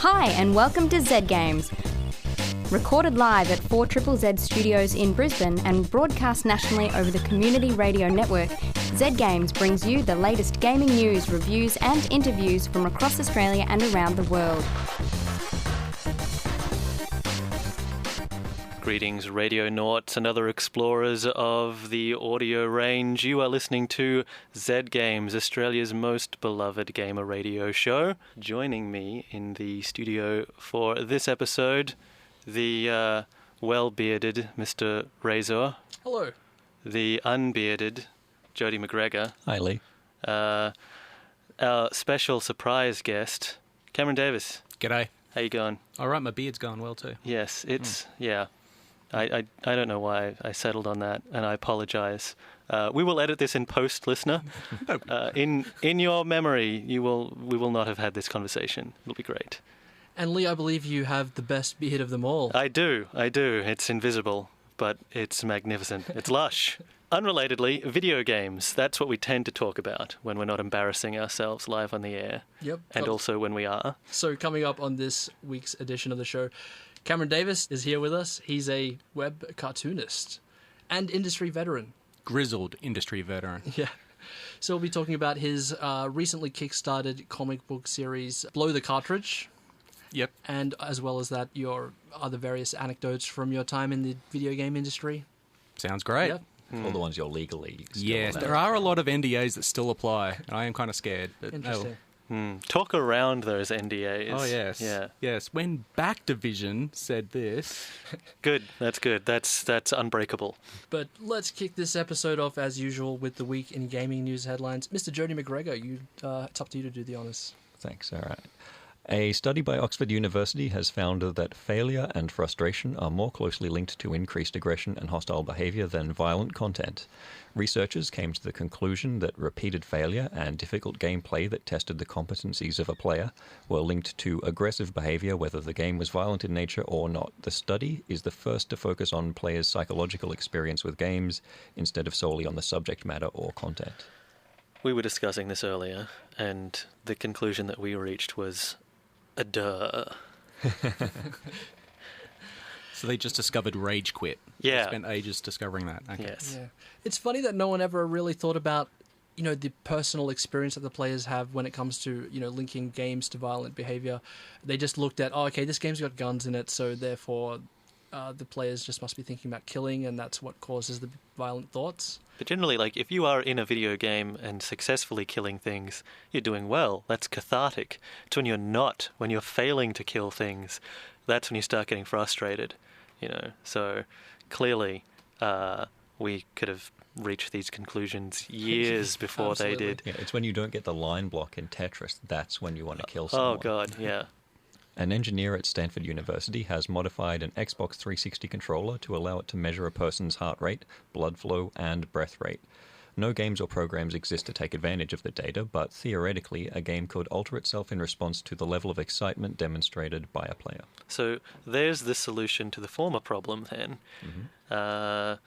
Hi, and welcome to Z Games. Recorded live at 4ZZZ Studios in Brisbane and broadcast nationally over the Community Radio Network, Z Games brings you the latest gaming news, reviews and interviews from across Australia and around the world. Greetings, radio nauts and other explorers of the audio range. You are listening to Z Games, Australia's most beloved gamer radio show. Joining me in the studio for this episode, the well-bearded Mr. Razor. Hello. The unbearded Jody McGregor. Hi, Lee. Our special surprise guest, Cameron Davis. G'day. How you going? All right, my beard's going well too. Yes, it's, yeah. I don't know why I settled on that, and I apologise. We will edit this in post, listener. In your memory, we will not have had this conversation. It'll be great. And Lee, I believe you have the best beard of them all. I do. It's invisible, but it's magnificent. It's lush. Unrelatedly, video games. That's what we tend to talk about when we're not embarrassing ourselves live on the air. Yep. And also when we are. So coming up on this week's edition of the show, Cameron Davis is here with us. He's a web cartoonist and industry veteran. Grizzled industry veteran. Yeah. So we'll be talking about his recently kickstarted comic book series, Blow The Cartridge. Yep. And as well as that, your other various anecdotes from your time in the video game industry. Sounds great. Yep. All the ones you're legally still Yes, allowed. there are a lot of NDAs that still apply, and I am kind of scared. But Interesting. Talk around those NDAs. Oh, yes. Yeah. Yes, when Backdivision said this... Good. That's good. That's unbreakable. But let's kick this episode off, as usual, with the week in gaming news headlines. Mr. Jody McGregor, it's up to you to do the honours. Thanks, all right. A study by Oxford University has found that failure and frustration are more closely linked to increased aggression and hostile behavior than violent content. Researchers came to the conclusion that repeated failure and difficult gameplay that tested the competencies of a player were linked to aggressive behavior, whether the game was violent in nature or not. The study is the first to focus on players' psychological experience with games instead of solely on the subject matter or content. We were discussing this earlier, and the conclusion that we reached was a duh. So they just discovered Rage Quit. Yeah. They spent ages discovering that. Okay. Yes. Yeah. It's funny that no one ever really thought about, the personal experience that the players have when it comes to, linking games to violent behavior. They just looked at, this game's got guns in it, so therefore the players just must be thinking about killing, and that's what causes the violent thoughts. But generally, if you are in a video game and successfully killing things, you're doing well. That's cathartic. It's when you're not, when you're failing to kill things, that's when you start getting frustrated, So clearly we could have reached these conclusions years before they did. Yeah, it's when you don't get the line block in Tetris, that's when you want to kill someone. Oh, God, yeah. An engineer at Stanford University has modified an Xbox 360 controller to allow it to measure a person's heart rate, blood flow, and breath rate. No games or programs exist to take advantage of the data, but theoretically, a game could alter itself in response to the level of excitement demonstrated by a player. So there's the solution to the former problem, then. Mm-hmm.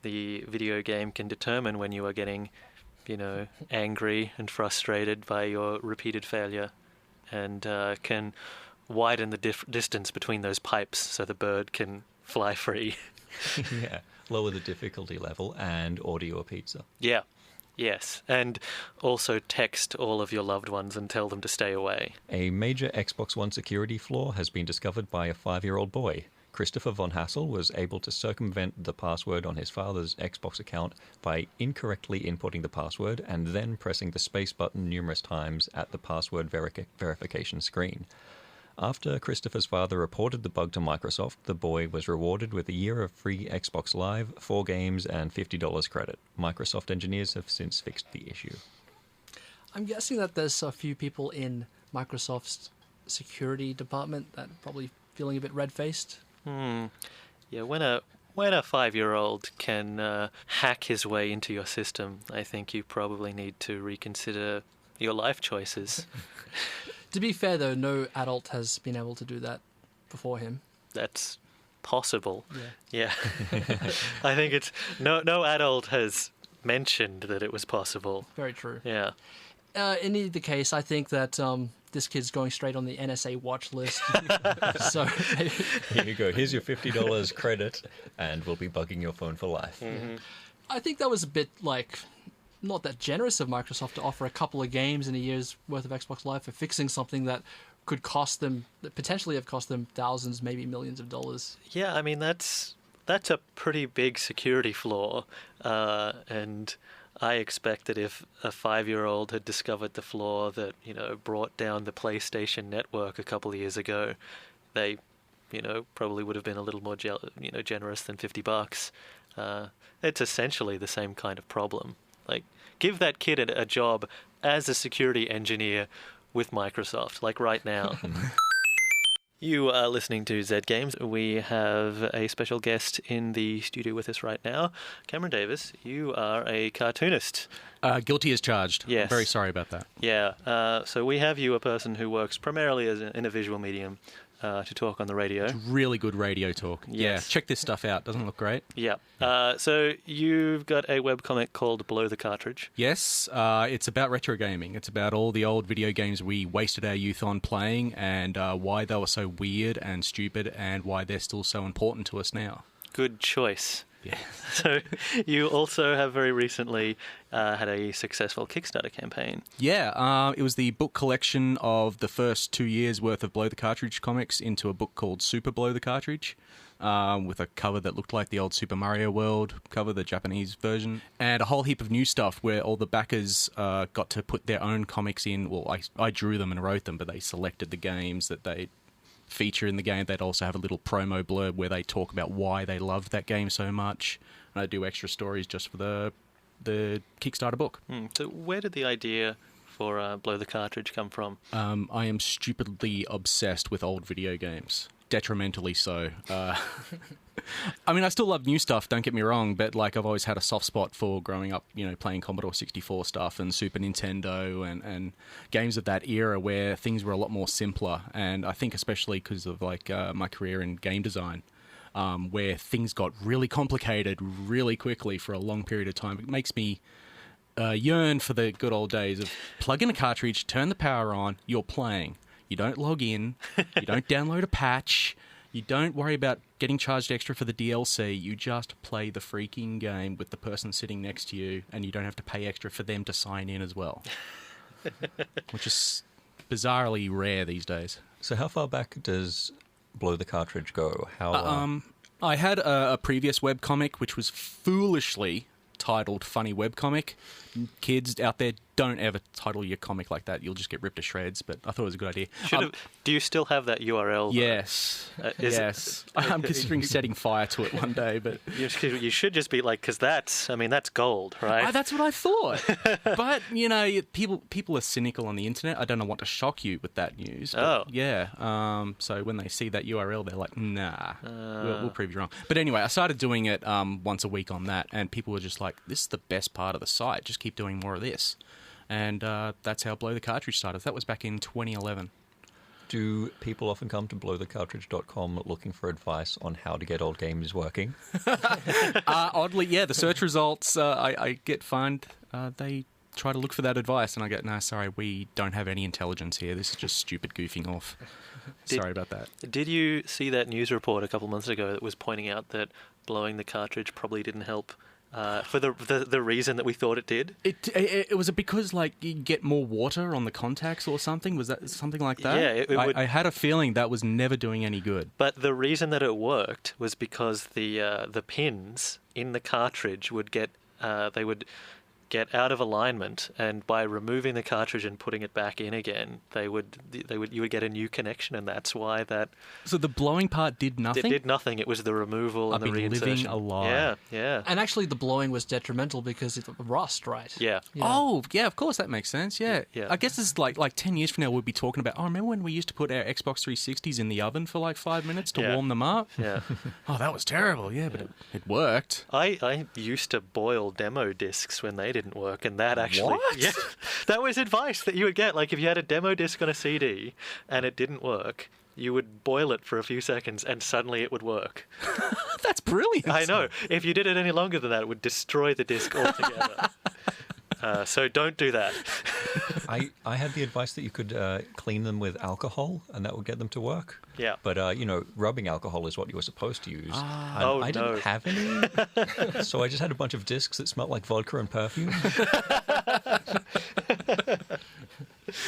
The video game can determine when you are getting, angry and frustrated by your repeated failure, and can widen the distance between those pipes so the bird can fly free. Yeah, lower the difficulty level and order you a pizza. Yeah, yes, and also text all of your loved ones and tell them to stay away. A major Xbox One security flaw has been discovered by a 5-year-old boy. Christopher von Hassel was able to circumvent the password on his father's Xbox account by incorrectly inputting the password and then pressing the space button numerous times at the password verification screen. After Christopher's father reported the bug to Microsoft, the boy was rewarded with a year of free Xbox Live, 4 games, and $50 credit. Microsoft engineers have since fixed the issue. I'm guessing that there's a few people in Microsoft's security department that are probably feeling a bit red-faced. Yeah, when a 5-year-old can hack his way into your system, I think you probably need to reconsider your life choices. To be fair, though, no adult has been able to do that before him. That's possible. Yeah. I think it's... No adult has mentioned that it was possible. Very true. Yeah. In either case, I think that this kid's going straight on the NSA watch list. So Here you go. Here's your $50 credit, and we'll be bugging your phone for life. Mm-hmm. I think that was a bit like not that generous of Microsoft to offer a couple of games in a year's worth of Xbox Live for fixing something that could cost them, potentially have cost them thousands, maybe millions of dollars. Yeah, I mean, that's a pretty big security flaw, and I expect that if a 5-year-old had discovered the flaw that, brought down the PlayStation Network a couple of years ago, they, probably would have been a little more, generous than $50. It's essentially the same kind of problem. Like, give that kid a job as a security engineer with Microsoft, like right now. You are listening to Z Games. We have a special guest in the studio with us right now. Cameron Davis, you are a cartoonist. Guilty as charged. Yes. I'm very sorry about that. Yeah. So we have you, a person who works primarily in a visual medium, to talk on the radio. It's really good radio talk. Yes. Yeah, check this stuff out. Doesn't it look great? Yeah. So you've got a webcomic called Blow the Cartridge. Yes, it's about retro gaming. It's about all the old video games we wasted our youth on playing and why they were so weird and stupid and why they're still so important to us now. Good choice. Yeah. So you also have very recently had a successful Kickstarter campaign. Yeah, it was the book collection of the first 2 years' worth of Blow the Cartridge comics into a book called Super Blow the Cartridge, with a cover that looked like the old Super Mario World cover, the Japanese version, and a whole heap of new stuff where all the backers got to put their own comics in. Well, I drew them and wrote them, but they selected the games that they feature in the game. They'd also have a little promo blurb where they talk about why they loved that game so much, and I do extra stories just for the Kickstarter book. So where did the idea for Blow the Cartridge come from? I am stupidly obsessed with old video games. Detrimentally so. I mean, I still love new stuff, don't get me wrong, but I've always had a soft spot for growing up, playing Commodore 64 stuff and Super Nintendo and games of that era where things were a lot more simpler. And I think especially because of my career in game design, where things got really complicated really quickly for a long period of time, it makes me yearn for the good old days of plug in a cartridge, turn the power on, you're playing. You don't log in, you don't download a patch, you don't worry about getting charged extra for the DLC, you just play the freaking game with the person sitting next to you, and you don't have to pay extra for them to sign in as well. Which is bizarrely rare these days. So how far back does Blow the Cartridge go? I had a previous webcomic which was foolishly titled Funny Webcomic. Kids out there, don't ever title your comic like that. You'll just get ripped to shreds, but I thought it was a good idea. Do you still have that URL? Yes. Yes. I'm considering setting fire to it one day, but... You should just be because that's gold, right? That's what I thought. But, people are cynical on the internet. I don't want to shock you with that news. But yeah. So when they see that URL, they're like, nah, we'll prove you wrong. But anyway, I started doing it once a week on that, and people were just like, this is the best part of the site. Just keep doing more of this. And that's how Blow the Cartridge started. That was back in 2011. Do people often come to blowthecartridge.com looking for advice on how to get old games working? Oddly, yeah. The search results I find they try to look for that advice, and I go, no, sorry, we don't have any intelligence here. This is just stupid goofing off. Sorry about that. Did you see that news report a couple months ago that was pointing out that blowing the cartridge probably didn't help for the reason that we thought it did? It was because you get more water on the contacts or something. Was that something like that? Yeah, I had a feeling that was never doing any good. But the reason that it worked was because the pins in the cartridge would get out of alignment, and by removing the cartridge and putting it back in again, you would get a new connection, and that's why that. So the blowing part did nothing? It did nothing. It was the removal and the reinsertion. Living a lie. Yeah. And actually the blowing was detrimental because of rust, right? Yeah. Oh, yeah, of course, that makes sense, yeah. Yeah. I guess it's like 10 years from now we'll be talking about, remember when we used to put our Xbox 360s in the oven for 5 minutes to warm them up? Yeah. Oh, that was terrible, yeah, but it worked. I used to boil demo discs when they didn't work, and that actually... What? Yeah, that was advice that you would get. If you had a demo disc on a CD and it didn't work, you would boil it for a few seconds and suddenly it would work. That's brilliant. I know. If you did it any longer than that, it would destroy the disc altogether. So don't do that. I had the advice that you could clean them with alcohol, and that would get them to work. Yeah. But, rubbing alcohol is what you were supposed to use. Oh, I no. didn't have any, so I just had a bunch of discs that smelled like vodka and perfume.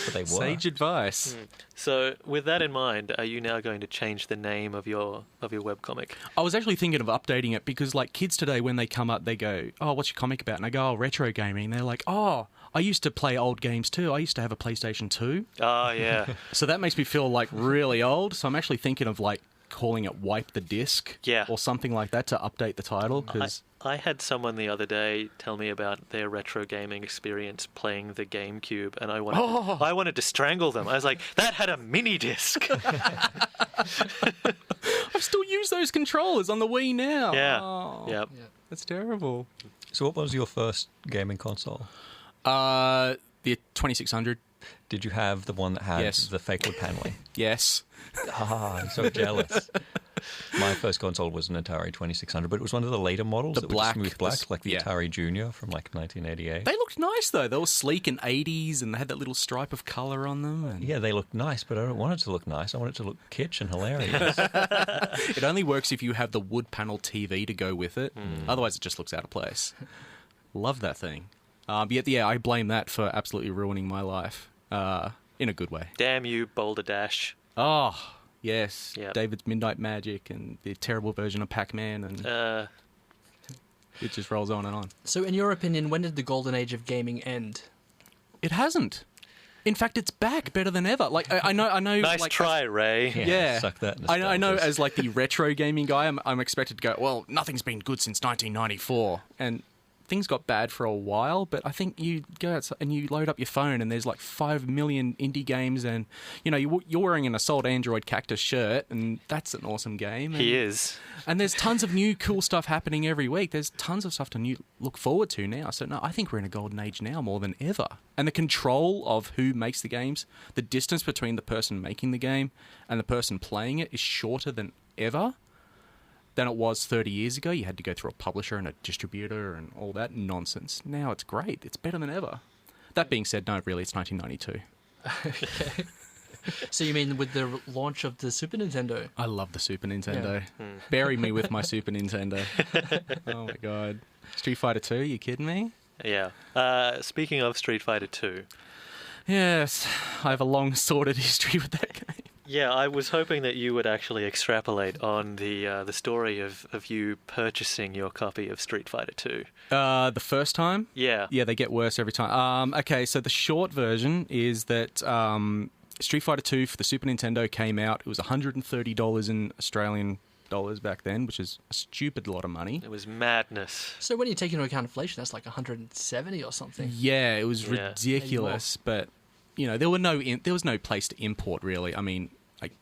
But they were. Sage advice. So with that in mind, are you now going to change the name of your webcomic? I was actually thinking of updating it because, like, kids today, when they come up, they go, "Oh, what's your comic about?" And I go, "Oh, retro gaming." And they're like, "Oh, I used to play old games too. I used to have a PlayStation 2." Oh, yeah. So that makes me feel like really old. So I'm actually thinking of like calling it "Wipe the Disc," Yeah. or something like that to update the title. Because I had someone the other day tell me about their retro gaming experience playing the GameCube, and I wanted to strangle them. I was like, that had a mini disc. I still use those controllers on the Wii now. Yeah. Oh, Yep. that's terrible. So what was your first gaming console? The 2600. Did you have the one that had Yes. the fake wood paneling? Yes. I'm so jealous. My first console was an Atari 2600, but it was one of the later models that black- were just smooth black, like the yeah. Atari Junior from like 1988. They looked nice though. They were sleek and 80s, and they had that little stripe of colour on them. And Yeah, they looked nice, but I don't want it to look nice. I want it to look kitsch and hilarious. it only works if you have the wood panel TV to go with it. Otherwise, it just looks out of place. Love that thing. Yet, yeah, I blame that for absolutely ruining my life in a good way. Damn you, Boulder Dash. Oh, yes. Yep. David's Midnight Magic and the terrible version of Pac-Man, and it just rolls on and on. So, in your opinion, when did the golden age of gaming end? It hasn't. In fact, it's back better than ever. Like I know. Nice like, try, Ray. Yeah, suck that. I know. nostalgia. As like the retro gaming guy, I'm expected to go, well, nothing's been good since 1994, and things got bad for a while. But I think you go outside and you load up your phone, and there's like 5 million indie games, and you're wearing an Assault Android Cactus shirt, and that's an awesome game. And, He is. and there's tons of new cool stuff happening every week. There's tons of stuff to look forward to now. So no, I think we're in a golden age now more than ever. And the control of who makes the games, the distance between the person making the game and the person playing it is shorter than ever than it was 30 years ago. You had to go through a publisher and a distributor and all that nonsense. Now it's great. It's better than ever. That being said, no, really, it's 1992. So you mean with the launch of the Super Nintendo? I love the Super Nintendo. Bury me with my Super Nintendo. Oh my God. Street Fighter 2, you kidding me? Yeah. Speaking of Street Fighter 2. Yes, I have a long sordid history with that game. Yeah, I was hoping that you would actually extrapolate on the story of you purchasing your copy of Street Fighter 2. The first time? Yeah. Yeah, they get worse every time. Okay, so the short version is that Street Fighter 2 for the Super Nintendo came out. It was $130 in Australian dollars back then, which is a stupid lot of money. It was madness. So when you take into account inflation, that's like 170 or something. Yeah, it was Yeah. ridiculous, but there was no place to import really. I mean, like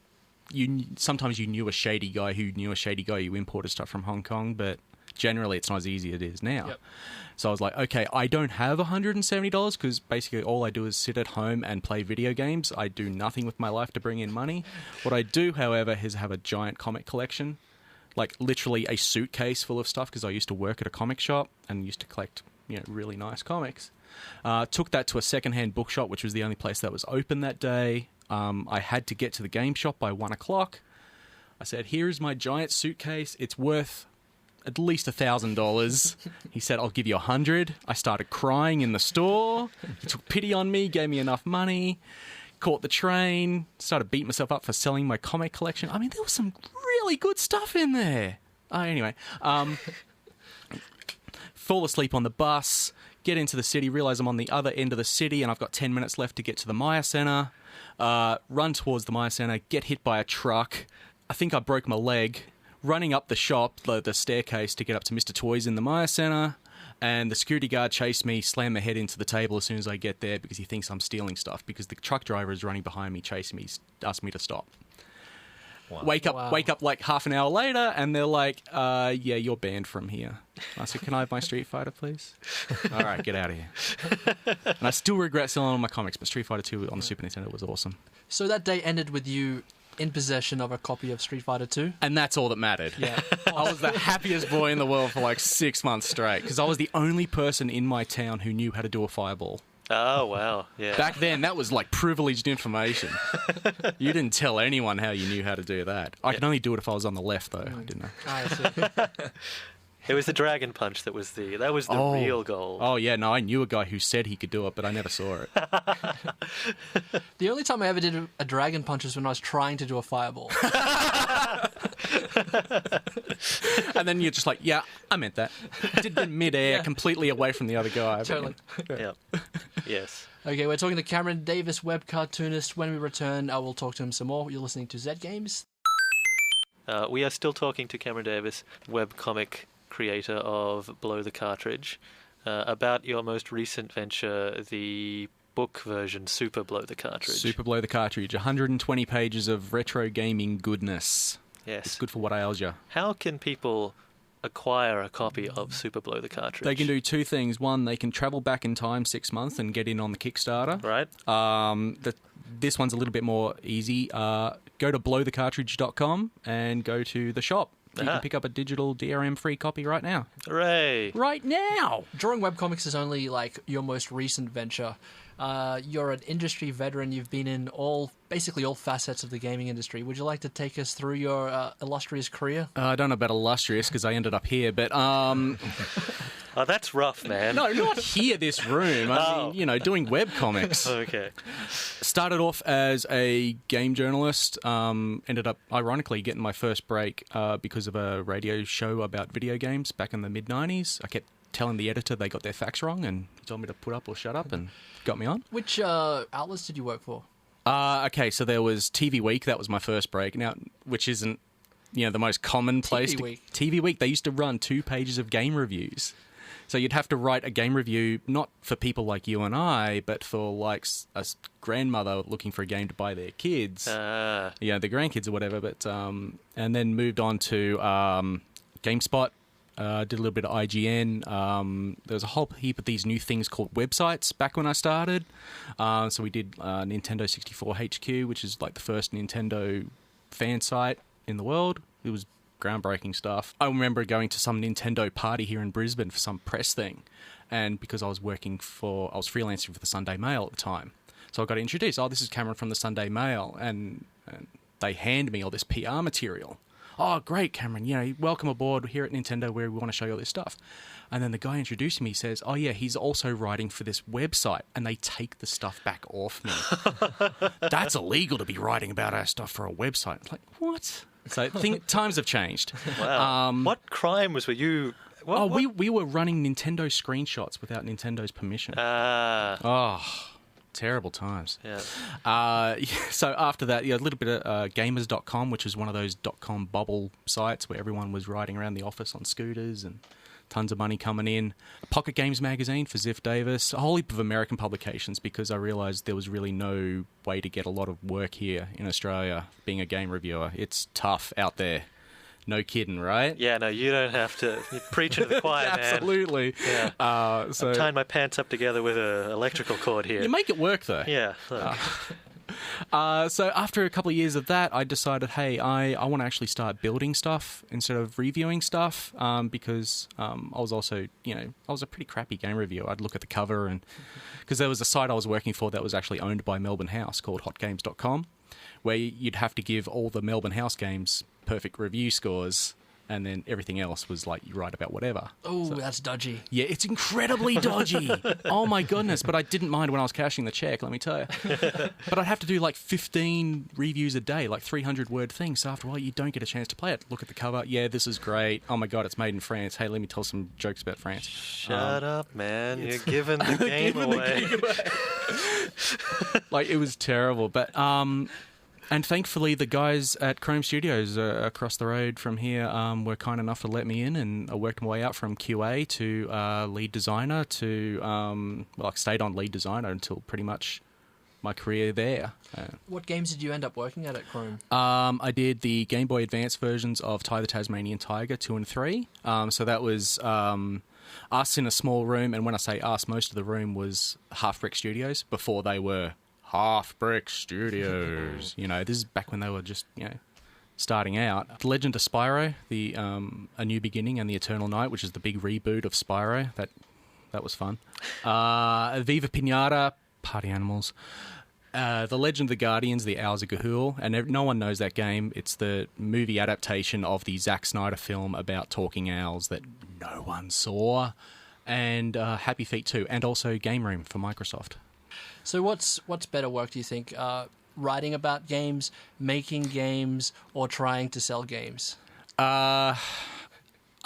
sometimes you knew a shady guy who knew a shady guy. You imported stuff from Hong Kong, but generally it's not as easy as it is now. Yep. So I was like, okay, I don't have $170 because basically all I do is sit at home and play video games. I do nothing with my life to bring in money. What I do, however, is have a giant comic collection, like literally a suitcase full of stuff because I used to work at a comic shop and used to collect really nice comics. Took that to a secondhand bookshop, which was the only place that was open that day. I had to get to the game shop by 1 o'clock. I said, here's my giant suitcase. It's worth at least $1,000. He said, I'll give you 100. I started crying in the store. He took pity on me, gave me enough money, caught the train, started beating myself up for selling my comic collection. I mean, there was some really good stuff in there. Anyway, fall asleep on the bus, get into the city, realize I'm on the other end of the city and I've got 10 minutes left to get to the Maya Center. Run towards the Maya Center, get hit by a truck. I think I broke my leg. Running up the shop, the staircase to get up to Mr. Toys in the Maya Center, and the security guard chased me, slammed my head into the table as soon as I get there because he thinks I'm stealing stuff because the truck driver is running behind me, chasing me, asked me to stop. Wow. Wake up like half an hour later, and they're like, yeah, you're banned from here. I said, can I have my Street Fighter, please? All right, get out of here. And I still regret selling all my comics, but Street Fighter 2 on the Super Nintendo was awesome. So that day ended with you in possession of a copy of Street Fighter 2. And that's all that mattered. Yeah. I was the happiest boy in the world for like 6 months straight because I was the only person in my town who knew how to do a fireball. Oh, wow. Yeah. Back then, that was like privileged information. You didn't tell anyone how you knew how to do that. I could only do it if I was on the left, though. I didn't know. I see. It was the Dragon Punch that was the real goal. Oh, yeah, no, I knew a guy who said he could do it, but I never saw it. The only time I ever did a Dragon Punch was when I was trying to do a fireball. And then you're just like, yeah, I meant that. Did it mid-air, completely away from the other guy. Totally. Yeah. Yes. Okay, we're talking to Cameron Davis, web cartoonist. When we return, I will talk to him some more. You're listening to Z Games. We are still talking to Cameron Davis, webcomic creator of Blow the Cartridge, about your most recent venture, the book version, Super Blow the Cartridge. Super Blow the Cartridge, 120 pages of retro gaming goodness. Yes. It's good for what ails you. How can people acquire a copy of Super Blow the Cartridge? They can do two things. One, they can travel back in time 6 months and get in on the Kickstarter. Right. This one's a little bit more easy. Go to blowthecartridge.com and go to the shop. You can pick up a digital DRM-free copy right now. Hooray! Right now! Drawing webcomics is only like your most recent venture. You're an industry veteran. You've been in basically all facets of the gaming industry. Would you like to take us through your illustrious career? I don't know about illustrious because I ended up here, but Oh, that's rough, man. no, not here. This room. I mean, doing webcomics. Okay. Started off as a game journalist. Ended up, ironically, getting my first break because of a radio show about video games back in the mid-90s. I kept telling the editor they got their facts wrong and he told me to put up or shut up and got me on. Which outlets did you work for? Okay, so there was TV Week. That was my first break. Now, which isn't, the most common place. TV Week. They used to run 2 pages of game reviews. So you'd have to write a game review, not for people like you and I, but for like a grandmother looking for a game to buy their kids. The grandkids or whatever. But and then moved on to GameSpot. Did a little bit of IGN. There was a whole heap of these new things called websites back when I started. So we did Nintendo 64 HQ, which is like the first Nintendo fan site in the world. It was groundbreaking stuff. I remember going to some Nintendo party here in Brisbane for some press thing, and because I was freelancing for the Sunday Mail at the time, so I got introduced. Oh, this is Cameron from the Sunday Mail, and they hand me all this PR material. Oh, great, Cameron, welcome aboard here at Nintendo where we want to show you all this stuff. And then the guy introducing me says, oh yeah, he's also writing for this website, and they take the stuff back off me. That's illegal to be writing about our stuff for a website. It's like, what? So times have changed. Wow. What crime was you? We were running Nintendo screenshots without Nintendo's permission. Terrible times. Yeah. So after that, a little bit of gamers.com, which was one of those .com bubble sites where everyone was riding around the office on scooters and tons of money coming in. Pocket Games Magazine for Ziff Davis. A whole heap of American publications because I realised there was really no way to get a lot of work here in Australia being a game reviewer. It's tough out there. No kidding, right? Yeah, no, you don't have to. You're preaching to the choir, man. Absolutely. Yeah. I'm tying my pants up together with an electrical cord here. You make it work, though. Yeah. So after a couple of years of that, I decided, hey, I want to actually start building stuff instead of reviewing stuff because I was also, I was a pretty crappy game reviewer. I'd look at the cover and because there was a site I was working for that was actually owned by Melbourne House called hotgames.com where you'd have to give all the Melbourne House games perfect review scores, and then everything else was like you write about whatever. Oh, so, that's dodgy. Yeah, it's incredibly dodgy. Oh my goodness, but I didn't mind when I was cashing the check, let me tell you. But I'd have to do like 15 reviews a day, like 300-word things, so after a while you don't get a chance to play it. Look at the cover, yeah, this is great. Oh my god, it's made in France. Hey, let me tell some jokes about France. Shut up, man. You're giving the game away. Like, it was terrible, but... And thankfully, the guys at Chrome Studios across the road from here were kind enough to let me in, and I worked my way out from QA to lead designer to, I stayed on lead designer until pretty much my career there. What games did you end up working at Chrome? I did the Game Boy Advance versions of Ty the Tasmanian Tiger 2 and 3. So that was us in a small room, and when I say us, most of the room was Half Brick Studios before they were Half Brick Studios. This is back when they were just, starting out. The Legend of Spyro, the A New Beginning and the Eternal Night, which is the big reboot of Spyro. That was fun. Viva Pinata, Party Animals. The Legend of the Guardians, the Owls of Ga'Hoole, and no one knows that game. It's the movie adaptation of the Zack Snyder film about talking owls that no one saw. And Happy Feet 2, and also Game Room for Microsoft. So what's better work, do you think? Writing about games, making games, or trying to sell games? I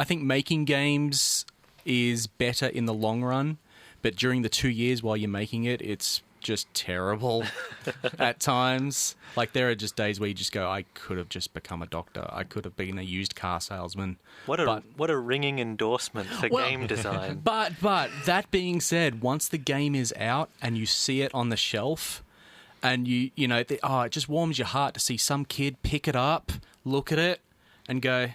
think making games is better in the long run, but during the 2 years while you're making it, it's just terrible at times. Like, there are just days where you just go, I could have just become a doctor. I could have been a used car salesman. What a ringing endorsement for game design. But that being said, once the game is out and you see it on the shelf, and it just warms your heart to see some kid pick it up, look at it, and go,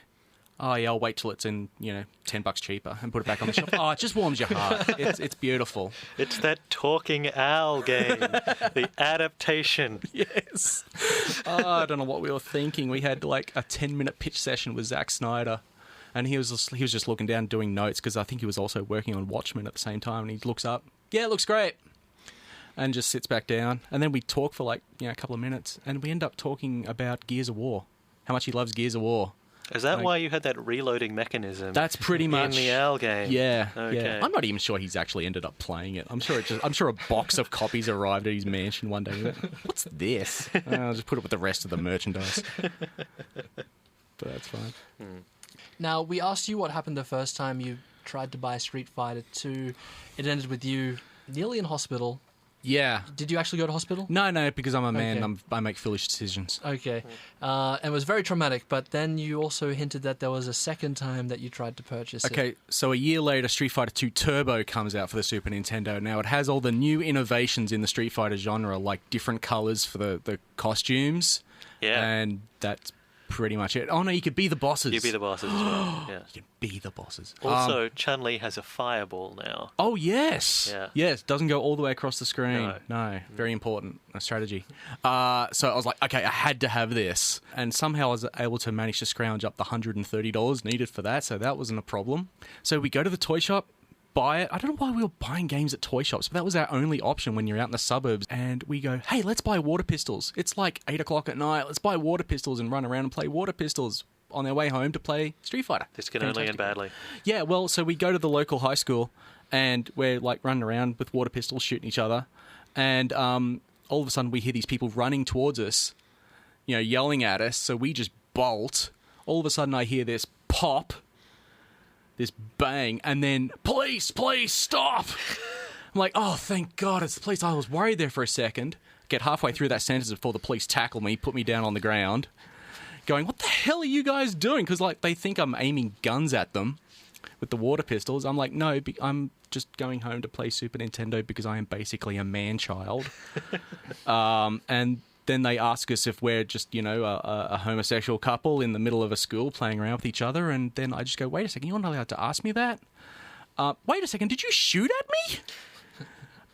oh yeah, I'll wait till it's in, $10 cheaper and put it back on the shelf. Oh, it just warms your heart. It's beautiful. It's that talking owl game, the adaptation. Yes. I don't know what we were thinking. We had like a 10-minute pitch session with Zack Snyder, and he was just looking down doing notes, because I think he was also working on Watchmen at the same time, and he looks up, yeah, it looks great, and just sits back down. And then we talk for a couple of minutes, and we end up talking about Gears of War, how much he loves Gears of War. Is that why you had that reloading mechanism? That's pretty much in the owl game. Yeah, okay. Yeah. I'm not even sure he's actually ended up playing it. I'm sure a box of copies arrived at his mansion one day. What's this? I'll just put it with the rest of the merchandise. But that's fine. Now, we asked you what happened the first time you tried to buy Street Fighter 2. It ended with you nearly in hospital. Yeah. Did you actually go to hospital? No, because I'm a man. Okay. I make foolish decisions. Okay. And it was very traumatic, but then you also hinted that there was a second time that you tried to purchase it. Okay, so a year later, Street Fighter 2 Turbo comes out for the Super Nintendo. Now, it has all the new innovations in the Street Fighter genre, like different colours for the costumes. Yeah. And that's pretty much it. Oh, no, you could be the bosses. You be the bosses as well. Yeah. You can be the bosses. Also, Chun-Li has a fireball now. Oh, yes. Yeah. Yes, doesn't go all the way across the screen. No, very important strategy. So I was like, okay, I had to have this. And somehow I was able to manage to scrounge up the $130 needed for that, so that wasn't a problem. So we go to the toy shop, buy it. I don't know why we were buying games at toy shops, but that was our only option when you're out in the suburbs. And we go, hey, let's buy water pistols. It's like 8 o'clock at night. Let's buy water pistols and run around and play water pistols on their way home to play Street Fighter. This can only end badly. Yeah, well, so we go to the local high school, and we're like running around with water pistols, shooting each other. And all of a sudden we hear these people running towards us, yelling at us. So we just bolt. All of a sudden I hear this pop, this bang, and then, police, stop! I'm like, oh, thank God, it's the police. I was worried there for a second. Get halfway through that sentence before the police tackle me, put me down on the ground, going, what the hell are you guys doing? Because, they think I'm aiming guns at them with the water pistols. I'm like, no, I'm just going home to play Super Nintendo because I am basically a man-child. And then they ask us if we're just, a homosexual couple in the middle of a school playing around with each other. And then I just go, wait a second, you're not allowed to ask me that? Wait a second, did you shoot at me?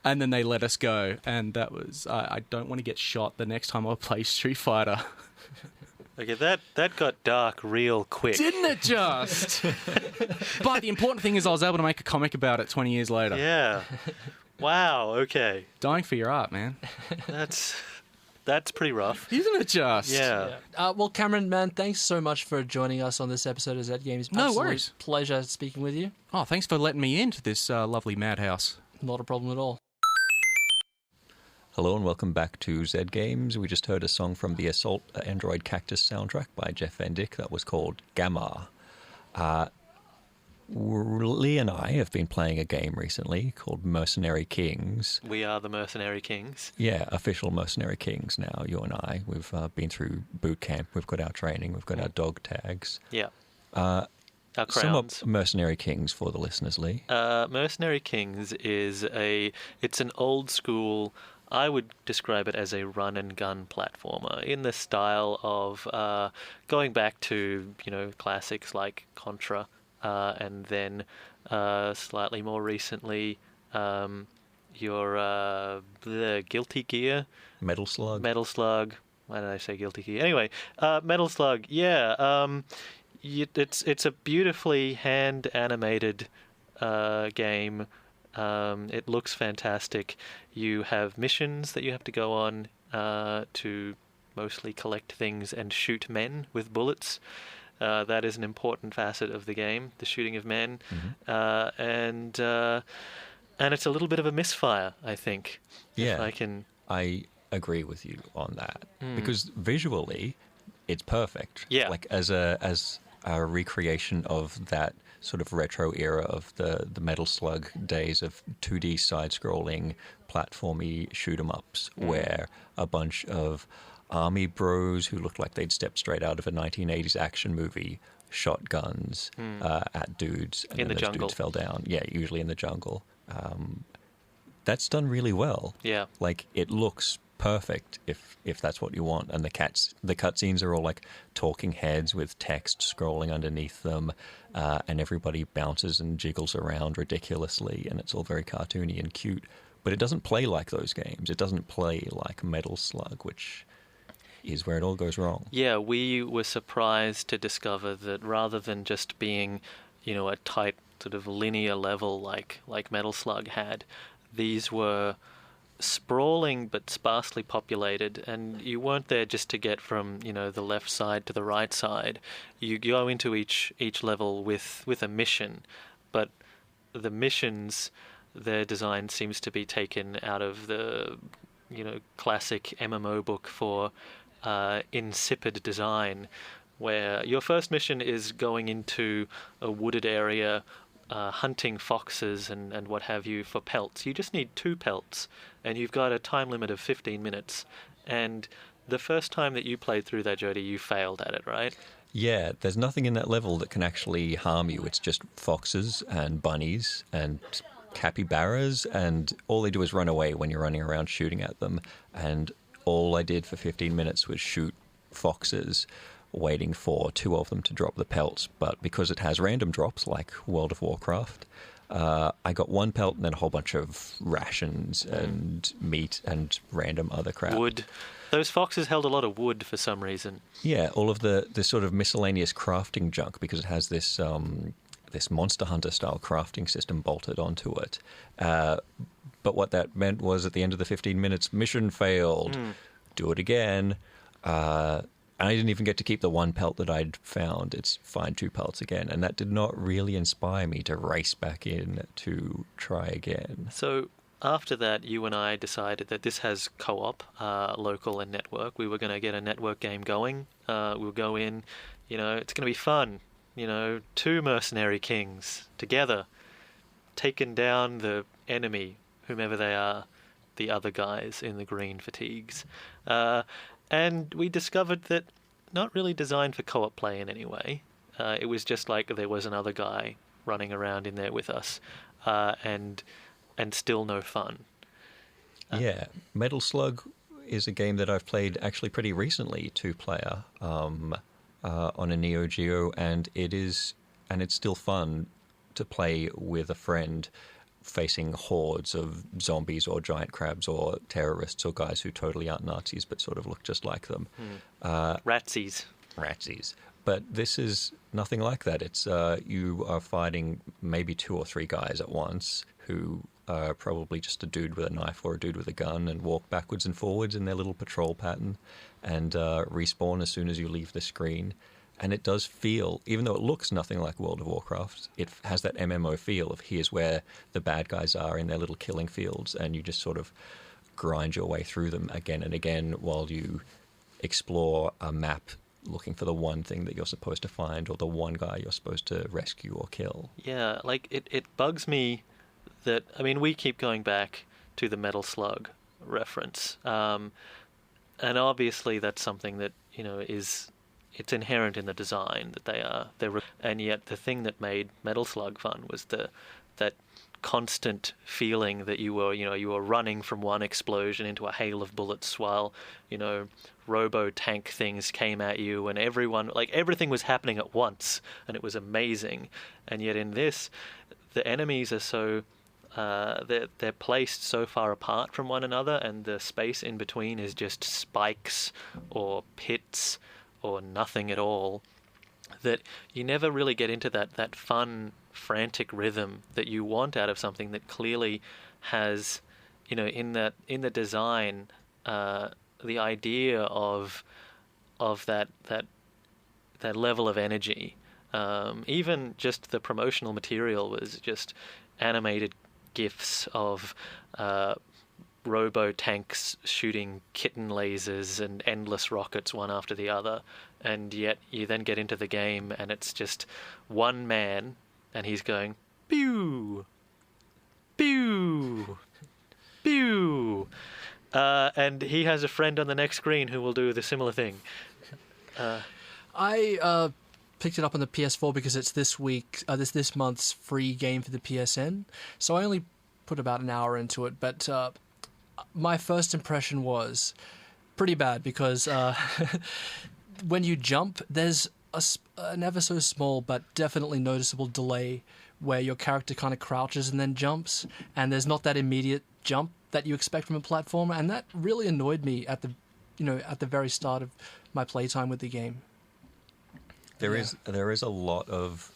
And then they let us go. And that was, I don't want to get shot the next time I play Street Fighter. Okay, that got dark real quick. Didn't it just? But the important thing is I was able to make a comic about it 20 years later. Yeah. Wow, okay. Dying for your art, man. That's pretty rough. Isn't it just? Yeah. Well, Cameron, man, thanks so much for joining us on this episode of Z Games. No Absolute worries. Pleasure speaking with you. Oh, thanks for letting me into this lovely madhouse. Not a problem at all. Hello and welcome back to Z Games. We just heard a song from the Assault Android Cactus soundtrack by Jeff Van Dyke that was called Gamma. Lee and I have been playing a game recently called Mercenary Kings. We are the Mercenary Kings. Yeah, official Mercenary Kings now, you and I. We've been through boot camp, we've got our training, we've got our dog tags. Yeah. Our crowns. Sum up Mercenary Kings for the listeners, Lee. Mercenary Kings is it's an old school, I would describe it as a run-and-gun platformer in the style of going back to, classics like Contra, and then slightly more recently, the Guilty Gear. Metal Slug. Metal Slug. Why did I say Guilty Gear? Anyway, Metal Slug, yeah. It's a beautifully hand-animated game. It looks fantastic. You have missions that you have to go on to mostly collect things and shoot men with bullets. That is an important facet of the game, the shooting of men. And it's a little bit of a misfire, I think. Yeah, I agree with you on that. Because visually, it's perfect. Yeah. Like as a recreation of that sort of retro era of the Metal Slug days of 2D side-scrolling platformy shoot-em-ups where a bunch of army bros who looked like they'd stepped straight out of a 1980s action movie shot guns at dudes. And in then the those jungle. dudes fell down. Yeah, usually in the jungle. That's done really well. Yeah. Like, it looks perfect if that's what you want. And the cutscenes are all like talking heads with text scrolling underneath them, and everybody bounces and jiggles around ridiculously, and it's all very cartoony and cute. But it doesn't play like those games. It doesn't play like Metal Slug, which is where it all goes wrong. Yeah, we were surprised to discover that rather than just being, a tight sort of linear level like Metal Slug had, these were sprawling but sparsely populated, and you weren't there just to get from the left side to the right side. You go into each level with a mission, but the missions, their design seems to be taken out of the classic MMO book for insipid design, where your first mission is going into a wooded area, hunting foxes and what have you for pelts. You just need 2 pelts, and you've got a time limit of 15 minutes. And the first time that you played through that, Jody, you failed at it, right? Yeah, there's nothing in that level that can actually harm you. It's just foxes and bunnies and capybaras, and all they do is run away when you're running around shooting at them. And all I did for 15 minutes was shoot foxes, waiting for 2 of them to drop the pelts. But because it has random drops like World of Warcraft, I got 1 pelt and then a whole bunch of rations and meat and random other crap. Wood. Those foxes held a lot of wood for some reason. Yeah, all of the sort of miscellaneous crafting junk, because it has this this Monster Hunter style crafting system bolted onto it. But what that meant was at the end of the 15 minutes, mission failed. Do it again. I didn't even get to keep the 1 pelt that I'd found. It's find 2 pelts again. And that did not really inspire me to race back in to try again. So after that, you and I decided that this has co-op, local and network. We were going to get a network game going. We'll go in, it's going to be fun. 2 mercenary kings together, taking down the enemy, whomever they are, the other guys in the green fatigues. And we discovered that not really designed for co-op play in any way. It was just like there was another guy running around in there with us, and still no fun. Yeah, Metal Slug is a game that I've played actually pretty recently, 2-player, on a Neo Geo, and it's still fun to play with a friend facing hordes of zombies or giant crabs or terrorists or guys who totally aren't Nazis but sort of look just like them. Ratsies. But this is nothing like that. It's you are fighting maybe 2 or 3 guys at once who are probably just a dude with a knife or a dude with a gun, and walk backwards and forwards in their little patrol pattern and respawn as soon as you leave the screen. And it does feel, even though it looks nothing like World of Warcraft, it has that MMO feel of here's where the bad guys are in their little killing fields, and you just sort of grind your way through them again and again while you explore a map looking for the one thing that you're supposed to find or the one guy you're supposed to rescue or kill. Yeah, like it bugs me that, we keep going back to the Metal Slug reference. And obviously that's something that, it's inherent in the design that and yet the thing that made Metal Slug fun was that constant feeling that you were running from one explosion into a hail of bullets while robo tank things came at you, and everything was happening at once, and it was amazing. And yet in this, the enemies are so they're placed so far apart from one another, and the space in between is just spikes or pits or nothing at all, that you never really get into that fun, frantic rhythm that you want out of something that clearly has, in the design, the idea of that level of energy. Even just the promotional material was just animated GIFs of robo-tanks shooting kitten lasers and endless rockets one after the other, and yet you then get into the game and it's just one man and he's going pew, pew, pew, and he has a friend on the next screen who will do the similar thing. I picked it up on the PS4 because it's this month's free game for the PSN, so I only put about an hour into it, but my first impression was pretty bad because when you jump, there's an ever so small but definitely noticeable delay where your character kind of crouches and then jumps, and there's not that immediate jump that you expect from a platformer, and that really annoyed me at the very start of my playtime with the game. There is a lot of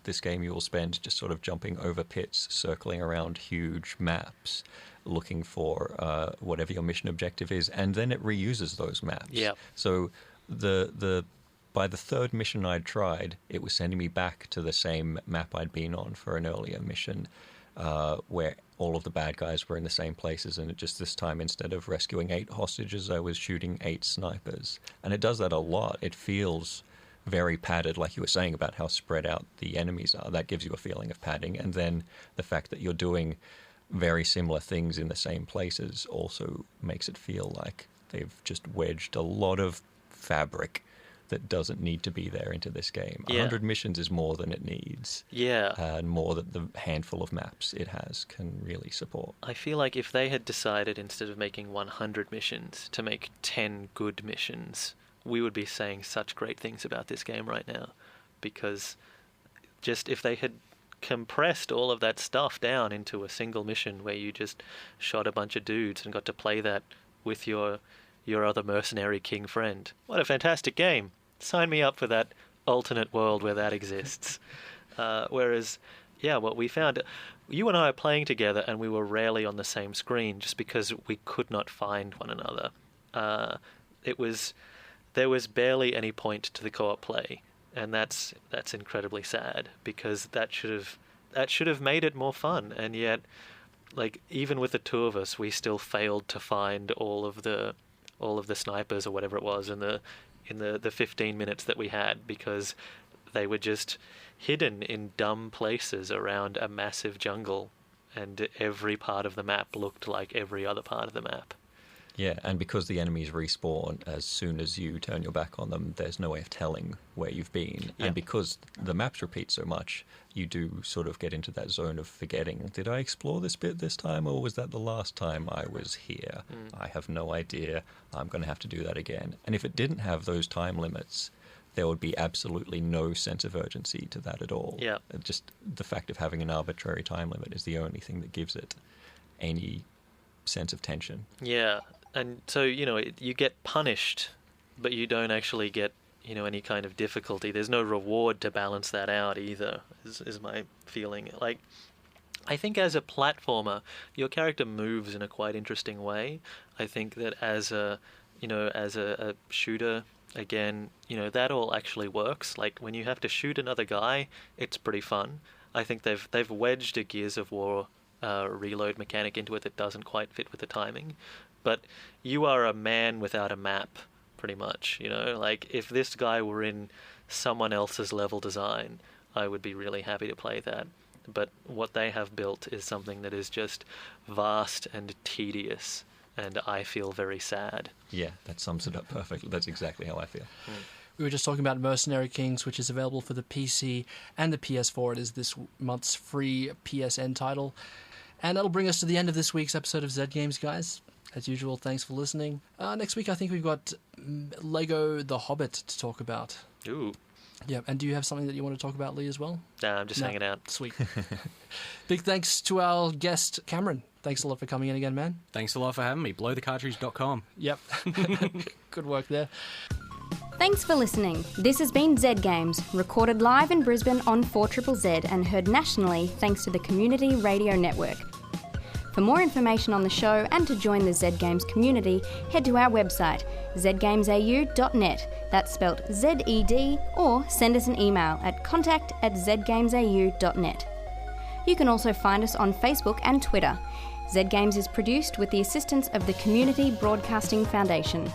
this game you will spend just sort of jumping over pits, circling around huge maps, looking for whatever your mission objective is, and then it reuses those maps. Yeah. So by the third mission I'd tried, it was sending me back to the same map I'd been on for an earlier mission, where all of the bad guys were in the same places, and just this time, instead of rescuing 8 hostages, I was shooting 8 snipers. And it does that a lot. It feels very padded, like you were saying about how spread out the enemies are. That gives you a feeling of padding. And then the fact that you're doing very similar things in the same places also makes it feel like they've just wedged a lot of fabric that doesn't need to be there into this game. Yeah. 100 missions is more than it needs. Yeah. And more that the handful of maps it has can really support. I feel like if they had decided, instead of making 100 missions, to make 10 good missions, we would be saying such great things about this game right now. Because just if they had compressed all of that stuff down into a single mission where you just shot a bunch of dudes and got to play that with your other mercenary king friend, what a fantastic game. Sign me up for that alternate world where that exists. Whereas, what we found, you and I are playing together and we were rarely on the same screen just because we could not find one another. There was barely any point to the co-op play, and that's incredibly sad, because that should have made it more fun, and yet, like, even with the two of us, we still failed to find all of the snipers or whatever it was in the 15 minutes that we had, because they were just hidden in dumb places around a massive jungle, and every part of the map looked like every other part of the map. Yeah, and because the enemies respawn as soon as you turn your back on them, there's no way of telling where you've been. Yeah. And because the maps repeat so much, you do sort of get into that zone of forgetting, did I explore this bit this time, or was that the last time I was here? I have no idea. I'm going to have to do that again. And if it didn't have those time limits, there would be absolutely no sense of urgency to that at all. Yeah. Just the fact of having an arbitrary time limit is the only thing that gives it any sense of tension. Yeah. And so, you get punished, but you don't actually get, any kind of difficulty. There's no reward to balance that out either, is my feeling. Like, I think as a platformer, your character moves in a quite interesting way. I think that as a shooter, again, that all actually works. Like, when you have to shoot another guy, it's pretty fun. I think they've wedged a Gears of War reload mechanic into it that doesn't quite fit with the timing. But you are a man without a map, pretty much, Like, if this guy were in someone else's level design, I would be really happy to play that. But what they have built is something that is just vast and tedious, and I feel very sad. Yeah, that sums it up perfectly. That's exactly how I feel. We were just talking about Mercenary Kings, which is available for the PC and the PS4. It is this month's free PSN title. And that'll bring us to the end of this week's episode of Z Games, guys. As usual, thanks for listening. Next week, I think we've got Lego The Hobbit to talk about. Ooh. Yeah, and do you have something that you want to talk about, Lee, as well? Nah, I'm just hanging out. Sweet. Big thanks to our guest, Cameron. Thanks a lot for coming in again, man. Thanks a lot for having me. blowthecartridge.com. Yep. Good work there. Thanks for listening. This has been Z Games, recorded live in Brisbane on 4ZZZ and heard nationally thanks to the Community Radio Network. For more information on the show and to join the Z Games community, head to our website, zgamesau.net. That's spelt Z-E-D, or send us an email at contact@zgamesau.net. You can also find us on Facebook and Twitter. Z Games is produced with the assistance of the Community Broadcasting Foundation.